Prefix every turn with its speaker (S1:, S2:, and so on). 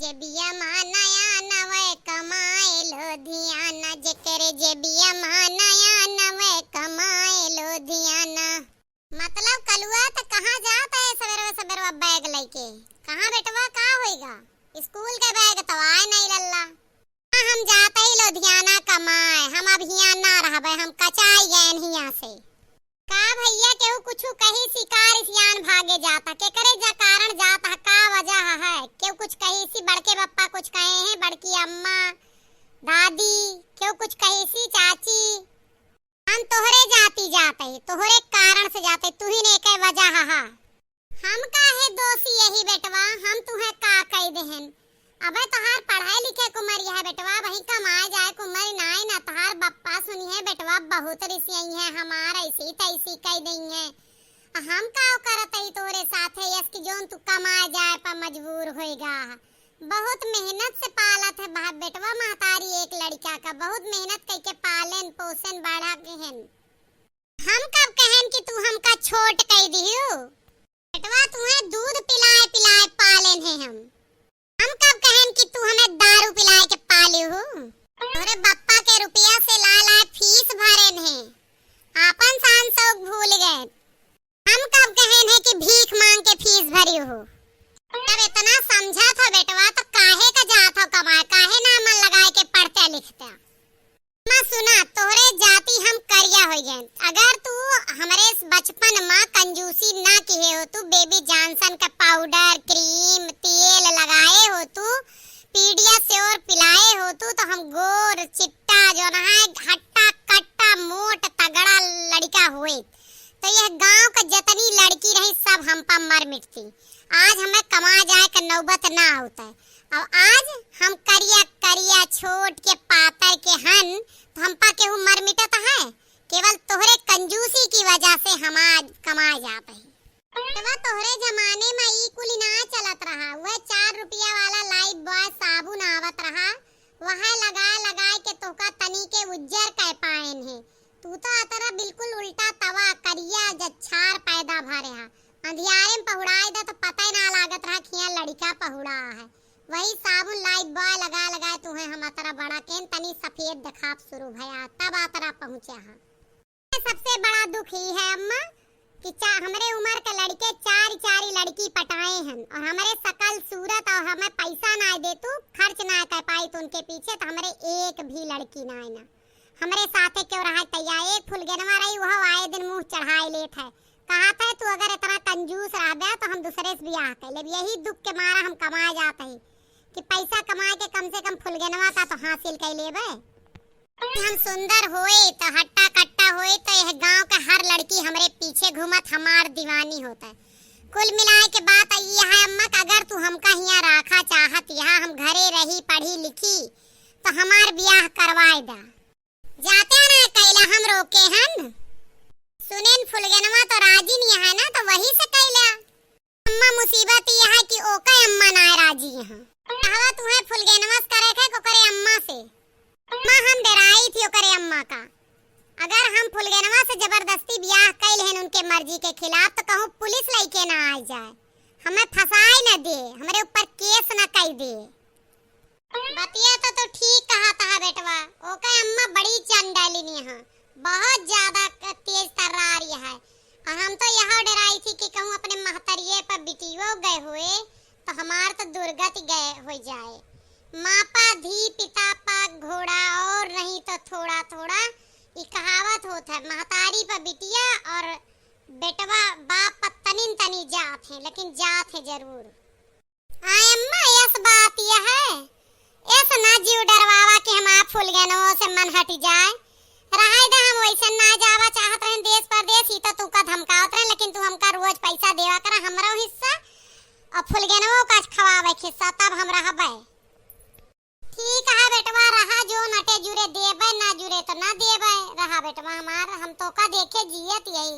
S1: जेबिया मानया नवे कमाए लुधियाना, जेकर जेबिया मानया नवे कमाए लुधियाना। मतलब कलुआ तो कहाँ जाता है सवेरे सवेरे बैग लेके? कहाँ बेटवा का होएगा? स्कूल के बैग तो आए नहीं लल्ला। हम जाते ही लुधियाना कमाए, हम अब हियां ना रहबे, हम कचाई गए हियां से। का भैया केहू कुछ कही शिकार सियान भागे जाता के करे जा कारण जाता का वजह है? केहू कुछ कही सी बड़के पप्पा कुछ कहे हैं, बड़की अम्मा दादी केहू कुछ कही सी चाची। हम तोहरे जाती जाते तोहरे कारण से जाते, तू ही ने के वजह है। हम काहे दोषी यही बेटवा, हम तुम्हें का कह देहन? अबे तोहार पढ़ाई लिखे कुमारी है बेटवा, वही कमाए जाए कुमारी नाई ना। तोहार बप्पा सुनी है बेटवा बहुत रिसियई है, हमार ऐसी तैसी कह दई है। हम का करत ही तोरे साथे यस की जोन तू कमाए जाए पर मजबूर होएगा। बहुत मेहनत से पालत है बेटवा महतारी एक लड़का का, बहुत मेहनत करके पालन पोषण बढ़ा के हन। हम कब कहन कि तू हमका छोट कह दियो? बेटवा तुम्हें दूध पिलाए पिलाए पालन है हम कब कहन कि तू हमें दारू पिलाए के पाले हो? तोरे बप्पा के रुपया से ला ला फीस भरेन है, आपन शान शौक भूल गए। हम कब कहन है कि भीख मांग के फीस भरी हो? जब इतना समझा था बेटवा तो काहे का जात हो कमाए, काहे ना मन लगाए के पढ़ते लिखते? मैं सुना तोरे जाति हम करिया हो गए। अगर तू हमारे बचपन में कंजूसी ना किए हो, तू बेबी जॉनसन का पाउडर क्रीम तेल लगाए हो, तू पीडियाश्योर पिलाए हो, तो हम गोर चिट्टा जो ना है हट्टा कट्टा मोट तगड़ा लड़का हुए तो यह गांव का जितनी लड़की रही सब हम पर मर मिटती। आज हमें कमा जाए का नौबत ना होता है। अब आज हम करिया करिया छोट के पातर के हन तो हम पा केहू मर मिटत है? केवल तोहरे कंजूसी की वजह से हम आज कमाए जाते हैं। तोहरे जमाने में ई कुली ना चलत रहा, वह 4 रुपया वाला लाइफ बॉय साबुन आवत रहा, वह लगा लगा के तोका तनी के उज्जर कह पाएन है। तू तो अतरा बिल्कुल उल्टा तवा करिया जच्छार पैदा भरे हा। अंधियारे में पहुड़ाए दा तो पता ही ना लागत रहा कि यह लड़का पहुड़ा है। वही साबुन लाइफ बॉय लगा लगा तुम्हें हम अतरा बड़ा केन तनी सफेद दिखाप शुरू भया तब अतरा पहुंचा हा। सबसे बड़ा दुख ही है अम्मा कि हमारे उम्र के लड़के चार लड़की पटाए हैं और हमारे सकल सूरत और हमें पैसा ना दे तू खर्च ना कर पाई तो उनके पीछे तो हमारे एक भी लड़की ना आए ना। हमारे साथे क्यों रहा तैयार? एक फुलगनवा रही वह आए दिन मुंह चढ़ाए लेट है। कहा था तू अगर इतना कंजूस रह गया तो हम दूसरे से ब्याह कर ले। यही दुख के मारा हम कमाए जाते हैं कि पैसा कमा के कम से कम फुलगनवा का तो हासिल कर लेबे। हम सुंदर होए तो हट्टा कट्टा होए तो यह गांव का हर लड़की हमारे पीछे घूमत हमार दीवानी होता है। कुल मिलाए के बात ये है अम्मा अगर तू हमका यहाँ रखा चाहत, यहाँ हम घरे रही पढ़ी लिखी तो हमार ब्याह करवाए दा। जाते ना कैला हम रोके हन? सुनेन फुलगनवा तो राजी नहीं है ना तो वही से कैला। अम्मा मुसीबत यह है कि ओका अम्मा ना राजी यहाँ कहवा तुम्हें फुलगनवा करे थे को करे अम्मा से। मां हम डराई थी ओकरे अम्मा का। अगर हम फुलगनवा से जबरदस्ती ब्याह कैल हैं उनके मर्जी के खिलाफ तो कहूं पुलिस लेके ना आ जाए, हमें फसाए न दे, हमारे ऊपर केस न कर दे। बतिया तो ठीक कहा था बेटवा, ओके अम्मा बड़ी चंडालिनी है, बहुत ज्यादा तेज तर्रारी है। और हम तो यह डराई थी कि कहूं अपने महतरिये पर बिटियो गए हुए तो हमार तो दुर्गति गए हो जाए। मापा धी पिता पाक घोड़ा और नहीं तो थोड़ा थोड़ा ये कहावत होता है। महतारी पर बिटिया और बेटवा बाप पर तनिन तनी जात है लेकिन जात है जरूर। आय अम्मा यस बात यह है, ऐसा ना जीव डरवावा कि हम आप फुलगनों से मन हट जाए। रहाई दा हम वैसे ना जावा चाहत रहे देश परदेश ही तो तुका धमकावत रहे, लेकिन तू हमका रोज पैसा देवा कर हमरो हिस्सा और फुलगनों का खवावे हिस्सा तब हम रहबे। ठीक है बेटवा, रहा जो नटे जुरे देबे ना जुरे तो ना देबे। रहा बेटवा हमार हम तो का देखे जियत यही।